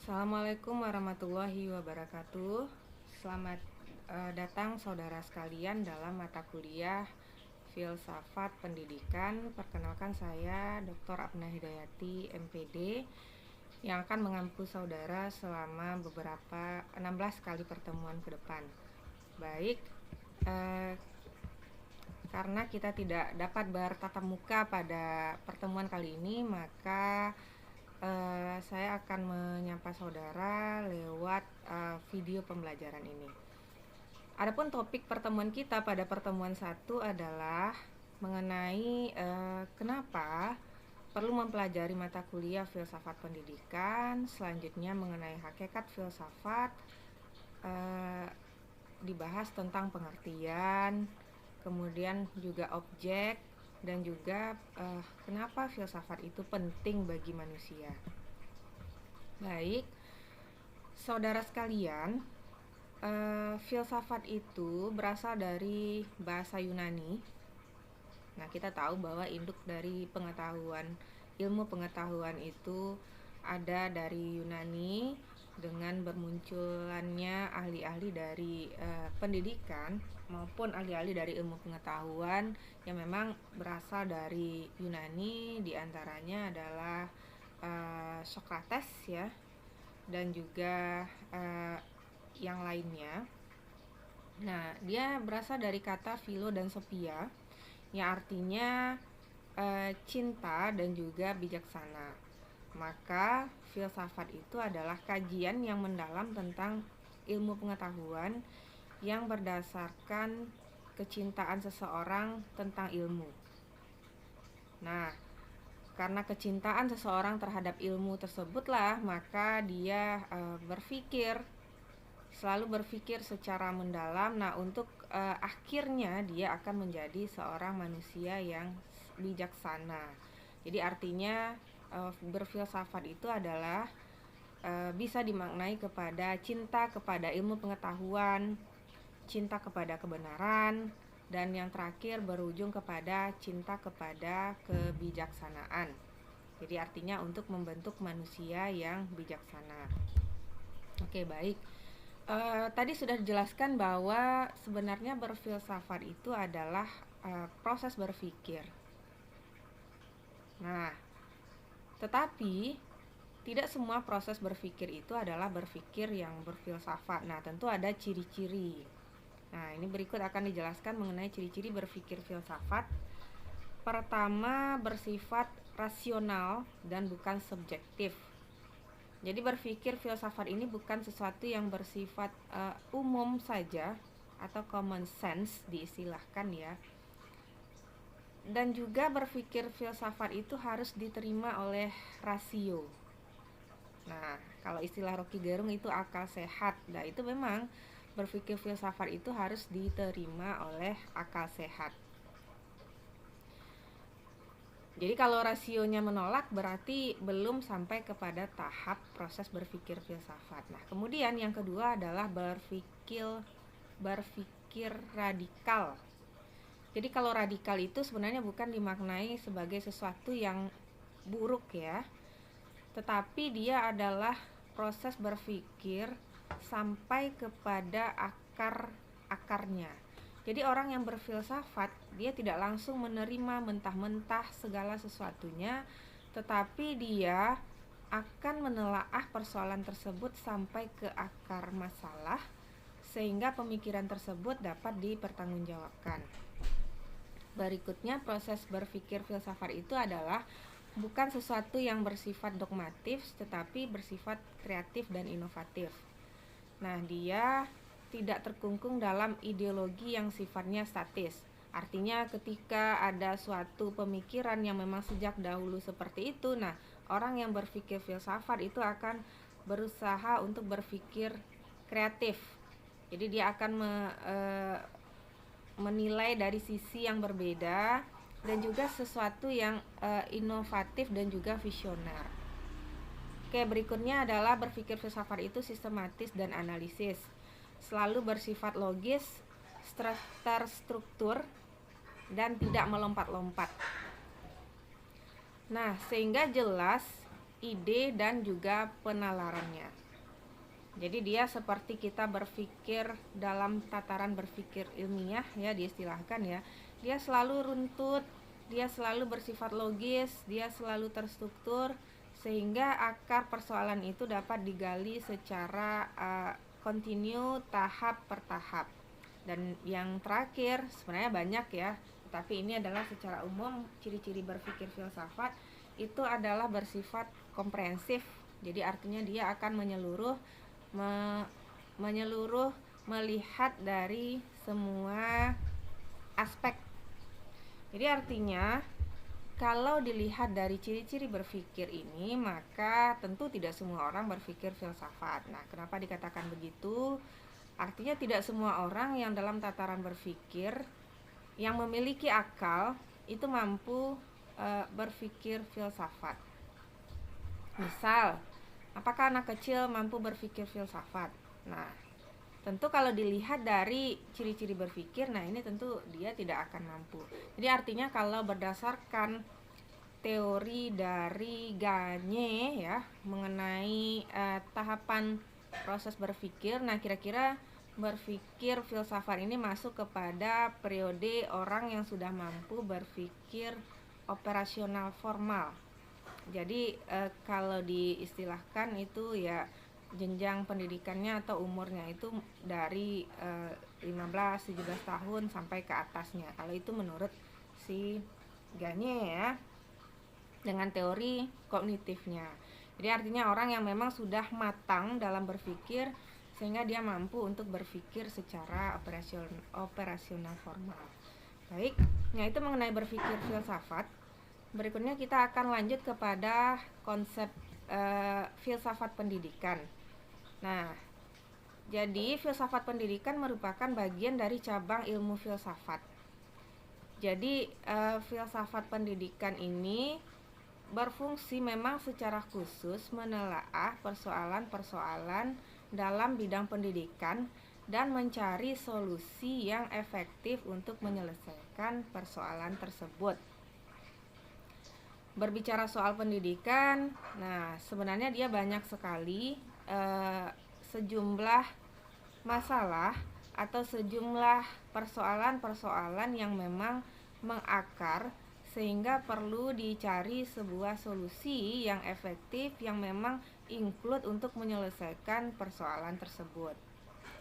Assalamualaikum warahmatullahi wabarakatuh. Selamat datang saudara sekalian dalam mata kuliah Filsafat Pendidikan. Perkenalkan saya Dr. Apna Hidayati, MPD, yang akan mengampu saudara selama 16 kali pertemuan ke depan. Baik, karena kita tidak dapat bertatap muka pada pertemuan kali ini, maka saya akan menyapa saudara lewat video pembelajaran ini. Adapun topik pertemuan kita pada pertemuan 1 adalah mengenai kenapa perlu mempelajari mata kuliah filsafat pendidikan. Selanjutnya mengenai hakikat filsafat, dibahas tentang pengertian, kemudian juga objek, dan juga kenapa filsafat itu penting bagi manusia. Baik, saudara sekalian, filsafat itu berasal dari bahasa Yunani. Nah, kita tahu bahwa induk dari ilmu pengetahuan itu ada dari Yunani, dengan bermunculannya ahli-ahli dari pendidikan maupun ahli-ahli dari ilmu pengetahuan yang memang berasal dari Yunani, diantaranya adalah Socrates ya, dan juga yang lainnya. Nah, dia berasal dari kata philo dan sophia, yang artinya cinta dan juga bijaksana. Maka filsafat itu adalah kajian yang mendalam tentang ilmu pengetahuan yang berdasarkan kecintaan seseorang tentang ilmu. Nah, karena kecintaan seseorang terhadap ilmu tersebutlah, maka dia selalu berpikir secara mendalam. Nah, untuk akhirnya dia akan menjadi seorang manusia yang bijaksana. Jadi artinya berfilsafat itu adalah bisa dimaknai kepada cinta kepada ilmu pengetahuan, cinta kepada kebenaran, dan yang terakhir berujung kepada cinta kepada kebijaksanaan. Jadi artinya untuk membentuk manusia yang bijaksana. Oke, baik. Tadi sudah dijelaskan bahwa sebenarnya berfilsafat itu adalah proses berpikir. Nah, tetapi tidak semua proses berpikir itu adalah berpikir yang berfilsafat. Nah, tentu ada ciri-ciri. Nah, ini berikut akan dijelaskan mengenai ciri-ciri berpikir filsafat. Pertama, bersifat rasional dan bukan subjektif. Jadi berpikir filsafat ini bukan sesuatu yang bersifat umum saja atau common sense diistilahkan ya. Dan juga berpikir filsafat itu harus diterima oleh rasio. Nah, kalau istilah Rocky Gerung itu akal sehat. Nah, itu memang berpikir filsafat itu harus diterima oleh akal sehat. Jadi kalau rasionya menolak, berarti belum sampai kepada tahap proses berpikir filsafat. Nah, kemudian yang kedua adalah berpikir radikal. Jadi kalau radikal itu sebenarnya bukan dimaknai sebagai sesuatu yang buruk ya, tetapi dia adalah proses berpikir sampai kepada akarnya. Jadi orang yang berfilsafat, dia tidak langsung menerima mentah-mentah segala sesuatunya, tetapi dia akan menelaah persoalan tersebut sampai ke akar masalah, sehingga pemikiran tersebut dapat dipertanggungjawabkan. Berikutnya, proses berpikir filsafat itu adalah bukan sesuatu yang bersifat dogmatif, tetapi bersifat kreatif dan inovatif. Nah, dia tidak terkungkung dalam ideologi yang sifatnya statis. Artinya ketika ada suatu pemikiran yang memang sejak dahulu seperti itu, nah orang yang berpikir filsafat itu akan berusaha untuk berpikir kreatif. Jadi dia akan menilai dari sisi yang berbeda dan juga sesuatu yang inovatif dan juga visioner. Oke, berikutnya adalah berpikir filsafat itu sistematis dan analisis, selalu bersifat logis, terstruktur, dan tidak melompat-lompat. Nah, sehingga jelas ide dan juga penalarannya. Jadi dia seperti kita berpikir dalam tataran berpikir ilmiah ya, diistilahkan ya. Dia selalu runtut, dia selalu bersifat logis, dia selalu terstruktur, sehingga akar persoalan itu dapat digali secara kontinu, tahap per tahap. Dan yang terakhir sebenarnya banyak ya, tapi ini adalah secara umum ciri-ciri berpikir filsafat itu adalah bersifat komprehensif. Jadi artinya dia akan menyeluruh melihat dari semua aspek. Jadi artinya kalau dilihat dari ciri-ciri berpikir ini, maka tentu tidak semua orang berpikir filsafat. Nah, kenapa dikatakan begitu? Artinya tidak semua orang yang dalam tataran berpikir yang memiliki akal itu mampu berpikir filsafat. Misal, apakah anak kecil mampu berpikir filsafat? Nah, tentu kalau dilihat dari ciri-ciri berpikir, nah ini tentu dia tidak akan mampu. Jadi artinya kalau berdasarkan teori dari Gagne ya mengenai tahapan proses berpikir, nah kira-kira berpikir filsafat ini masuk kepada periode orang yang sudah mampu berpikir operasional formal. Jadi kalau diistilahkan itu ya jenjang pendidikannya atau umurnya itu dari 15-17 tahun sampai ke atasnya. Kalau itu menurut si Gagne ya, dengan teori kognitifnya. Jadi artinya orang yang memang sudah matang dalam berpikir sehingga dia mampu untuk berpikir secara operasional formal. Baik, nah itu mengenai berpikir filsafat. Berikutnya kita akan lanjut kepada konsep filsafat pendidikan. Nah, jadi filsafat pendidikan merupakan bagian dari cabang ilmu filsafat. Jadi filsafat pendidikan ini berfungsi memang secara khusus menelaah persoalan-persoalan dalam bidang pendidikan dan mencari solusi yang efektif untuk menyelesaikan persoalan tersebut. Berbicara soal pendidikan, nah sebenarnya dia banyak sekali sejumlah masalah atau sejumlah persoalan-persoalan yang memang mengakar sehingga perlu dicari sebuah solusi yang efektif yang memang include untuk menyelesaikan persoalan tersebut.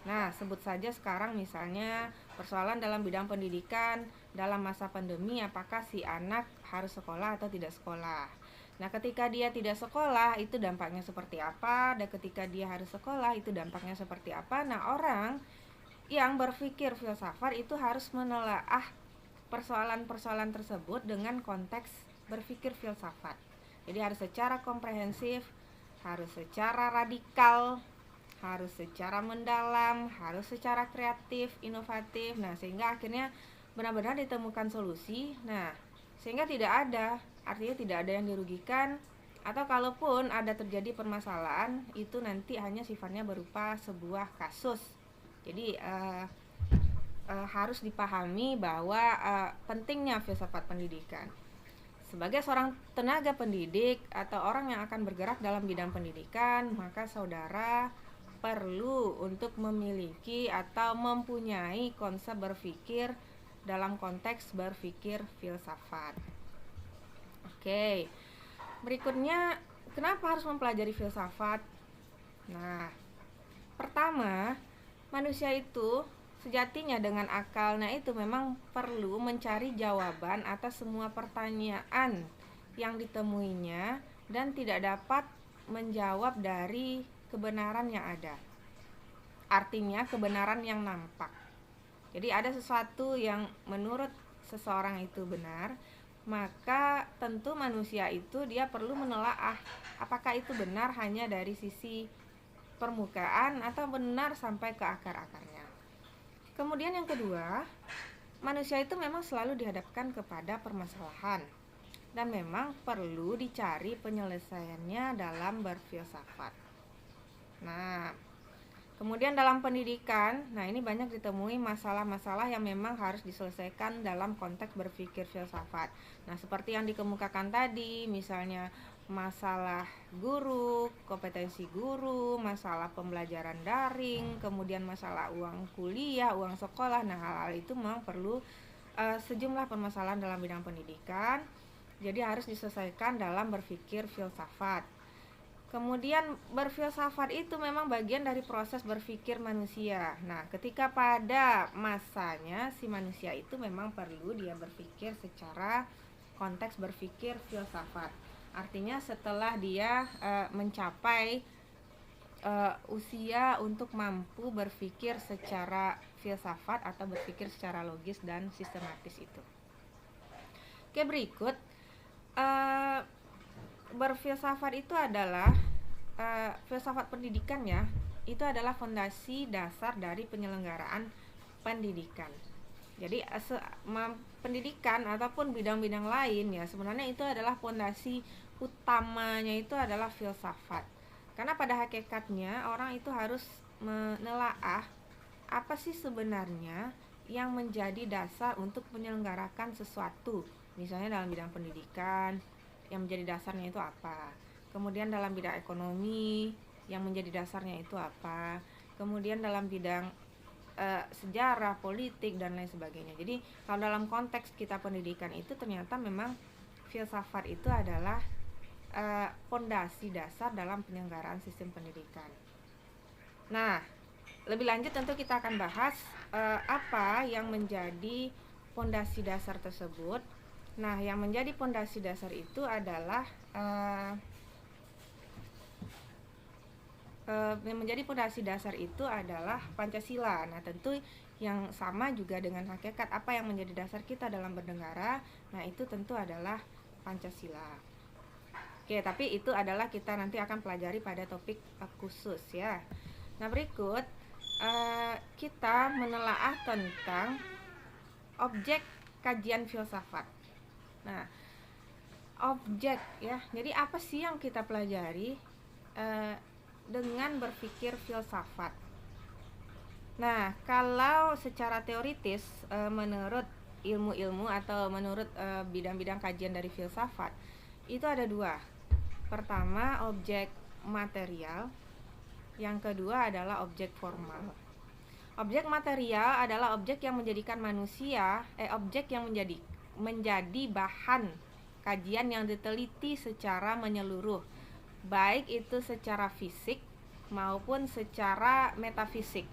Nah, sebut saja sekarang misalnya persoalan dalam bidang pendidikan dalam masa pandemi, apakah si anak harus sekolah atau tidak sekolah. Nah, ketika dia tidak sekolah itu dampaknya seperti apa, dan ketika dia harus sekolah itu dampaknya seperti apa. Nah, orang yang berpikir filsafat itu harus menelaah persoalan-persoalan tersebut dengan konteks berpikir filsafat. Jadi harus secara komprehensif, harus secara radikal, harus secara mendalam, harus secara kreatif, inovatif. Nah, sehingga akhirnya benar-benar ditemukan solusi. Nah, sehingga artinya tidak ada yang dirugikan, atau kalaupun ada terjadi permasalahan itu nanti hanya sifatnya berupa sebuah kasus. Jadi harus dipahami bahwa pentingnya filsafat pendidikan. Sebagai seorang tenaga pendidik atau orang yang akan bergerak dalam bidang pendidikan, maka saudara perlu untuk memiliki atau mempunyai konsep berpikir dalam konteks berpikir filsafat. Oke, berikutnya kenapa harus mempelajari filsafat? Nah, pertama, manusia itu sejatinya dengan akalnya itu memang perlu mencari jawaban atas semua pertanyaan yang ditemuinya dan tidak dapat menjawab dari kebenaran yang ada. Artinya kebenaran yang nampak. Jadi ada sesuatu yang menurut seseorang itu benar, maka tentu manusia itu dia perlu menelaah apakah itu benar hanya dari sisi permukaan atau benar sampai ke akar-akarnya. Kemudian yang kedua, manusia itu memang selalu dihadapkan kepada permasalahan dan memang perlu dicari penyelesaiannya dalam berfilsafat. Nah, kemudian dalam pendidikan, nah ini banyak ditemui masalah-masalah yang memang harus diselesaikan dalam konteks berpikir filsafat. Nah, seperti yang dikemukakan tadi, misalnya masalah guru, kompetensi guru, masalah pembelajaran daring, kemudian masalah uang kuliah, uang sekolah. Nah, hal-hal itu memang perlu sejumlah permasalahan dalam bidang pendidikan. Jadi harus diselesaikan dalam berpikir filsafat. Kemudian berfilsafat itu memang bagian dari proses berpikir manusia. Nah, ketika pada masanya si manusia itu memang perlu dia berpikir secara konteks berpikir filsafat. Artinya setelah dia mencapai usia untuk mampu berpikir secara filsafat atau berpikir secara logis dan sistematis itu. Oke, berikut berfilsafat itu adalah filsafat pendidikan ya. Itu adalah fondasi dasar dari penyelenggaraan pendidikan. Jadi pendidikan ataupun bidang-bidang lain ya sebenarnya itu adalah fondasi utamanya itu adalah filsafat. Karena pada hakikatnya orang itu harus menelaah apa sih sebenarnya yang menjadi dasar untuk menyelenggarakan sesuatu. Misalnya dalam bidang pendidikan, yang menjadi dasarnya itu apa. Kemudian dalam bidang ekonomi, yang menjadi dasarnya itu apa. Kemudian dalam bidang sejarah, politik, dan lain sebagainya. Jadi kalau dalam konteks kita pendidikan itu ternyata memang filsafat itu adalah fondasi dasar dalam penyelenggaraan sistem pendidikan. Nah, lebih lanjut tentu kita akan bahas apa yang menjadi fondasi dasar tersebut. Nah, yang menjadi fondasi dasar itu adalah yang menjadi fondasi dasar itu adalah Pancasila. Nah, tentu yang sama juga dengan hakikat apa yang menjadi dasar kita dalam bernegara. Nah, itu tentu adalah Pancasila. Oke, tapi itu adalah kita nanti akan pelajari pada topik khusus ya. Nah, berikut kita menelaah tentang objek kajian filsafat. Nah, objek ya. Jadi apa sih yang kita pelajari dengan berpikir filsafat? Nah, kalau secara teoritis menurut ilmu-ilmu atau menurut bidang-bidang kajian dari filsafat itu ada dua. Pertama, objek material. Yang kedua adalah objek formal. Objek material adalah objek yang menjadikan manusia, objek yang menjadi bahan kajian yang diteliti secara menyeluruh, baik itu secara fisik maupun secara metafisik.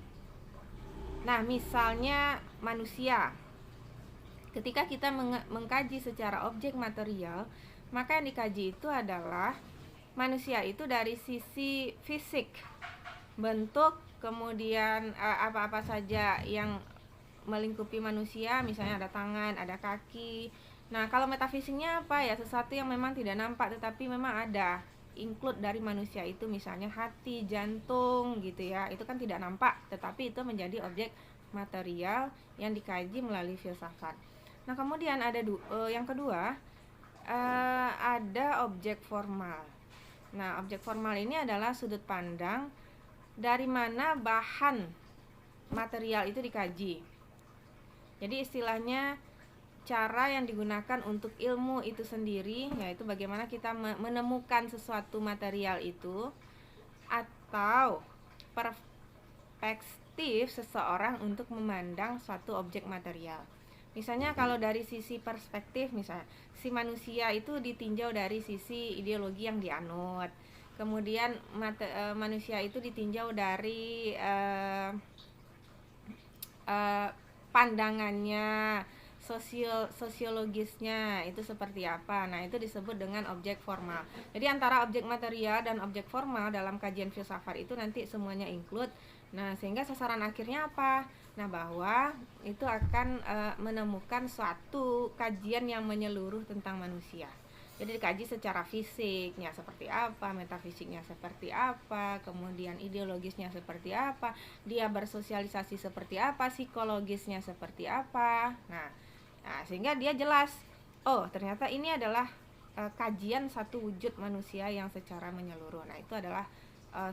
Nah, misalnya manusia. Ketika kita mengkaji secara objek material, maka yang dikaji itu adalah manusia itu dari sisi fisik, bentuk, kemudian apa-apa saja yang melingkupi manusia, misalnya ada tangan, ada kaki. Nah, kalau metafisiknya apa ya? Sesuatu yang memang tidak nampak tetapi memang ada, include dari manusia itu, misalnya hati, jantung gitu ya. Itu kan tidak nampak tetapi itu menjadi objek material yang dikaji melalui filsafat. Nah, kemudian ada yang kedua, ada objek formal. Nah, objek formal ini adalah sudut pandang dari mana bahan material itu dikaji. Jadi istilahnya cara yang digunakan untuk ilmu itu sendiri, yaitu bagaimana kita menemukan sesuatu material itu, atau perspektif seseorang untuk memandang suatu objek material. Misalnya kalau dari sisi perspektif, misalnya si manusia itu ditinjau dari sisi ideologi yang dianut. Kemudian manusia itu ditinjau dari pandangannya, sosiologisnya itu seperti apa. Nah, itu disebut dengan objek formal. Jadi antara objek material dan objek formal dalam kajian filsafat itu nanti semuanya include. Nah, sehingga sasaran akhirnya apa? Nah, bahwa itu akan menemukan suatu kajian yang menyeluruh tentang manusia. Jadi dikaji secara fisiknya seperti apa, metafisiknya seperti apa, kemudian ideologisnya seperti apa, dia bersosialisasi seperti apa, psikologisnya seperti apa. Nah, sehingga dia jelas, oh ternyata ini adalah kajian satu wujud manusia yang secara menyeluruh. Nah, itu adalah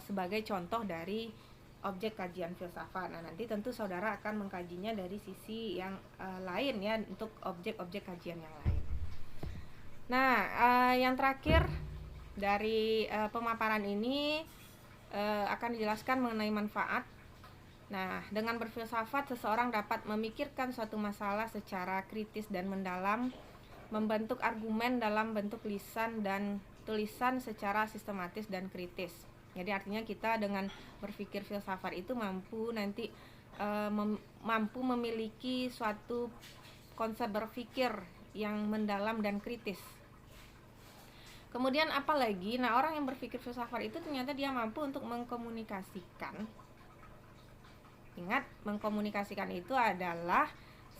sebagai contoh dari objek kajian filsafat. Nah, nanti tentu saudara akan mengkajinya dari sisi yang lain ya, untuk objek-objek kajian yang lain. Nah, yang terakhir Dari pemaparan ini akan dijelaskan mengenai manfaat. Nah, dengan berfilsafat, seseorang dapat memikirkan suatu masalah secara kritis dan mendalam, membentuk argumen dalam bentuk lisan dan tulisan secara sistematis dan kritis. Jadi artinya kita dengan berpikir filsafat itu mampu memiliki suatu konsep berpikir yang mendalam dan kritis. Kemudian apalagi, nah orang yang berpikir filsafat itu ternyata dia mampu untuk mengkomunikasikan. Ingat, mengkomunikasikan itu adalah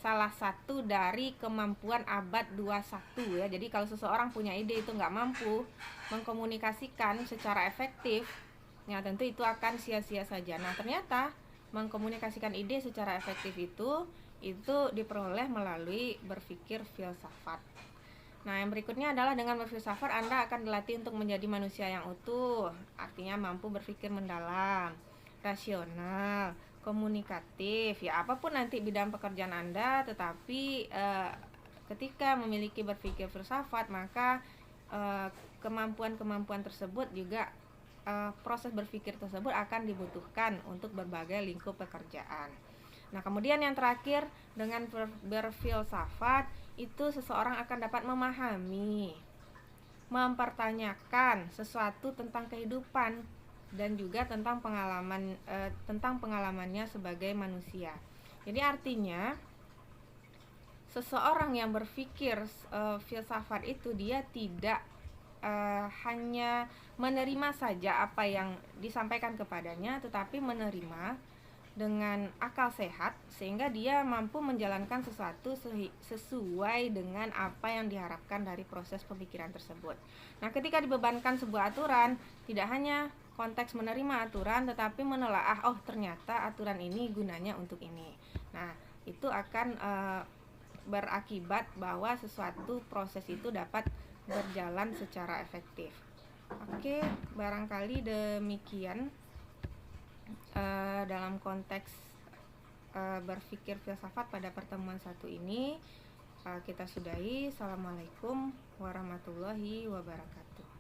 salah satu dari kemampuan abad 21 ya. Jadi kalau seseorang punya ide itu nggak mampu mengkomunikasikan secara efektif, ya tentu itu akan sia-sia saja. Nah ternyata mengkomunikasikan ide secara efektif itu diperoleh melalui berpikir filsafat. Nah, yang berikutnya adalah dengan berfilsafat Anda akan dilatih untuk menjadi manusia yang utuh, artinya mampu berpikir mendalam, rasional, komunikatif, ya apapun nanti bidang pekerjaan Anda, tetapi ketika memiliki berpikir filsafat, maka kemampuan-kemampuan tersebut juga proses berpikir tersebut akan dibutuhkan untuk berbagai lingkup pekerjaan. Nah, kemudian yang terakhir, dengan berfilsafat itu seseorang akan dapat memahami, mempertanyakan sesuatu tentang kehidupan dan juga tentang pengalamannya sebagai manusia. Jadi artinya seseorang yang berpikir filsafat itu dia tidak hanya menerima saja apa yang disampaikan kepadanya, tetapi menerima dengan akal sehat sehingga dia mampu menjalankan sesuatu sesuai dengan apa yang diharapkan dari proses pemikiran tersebut. Nah, ketika dibebankan sebuah aturan, tidak hanya konteks menerima aturan tetapi menelaah, oh ternyata aturan ini gunanya untuk ini. Nah, itu akan berakibat bahwa sesuatu proses itu dapat berjalan secara efektif. Oke, barangkali demikian dalam konteks berpikir filsafat pada pertemuan satu ini. Kita sudahi. Assalamualaikum warahmatullahi wabarakatuh.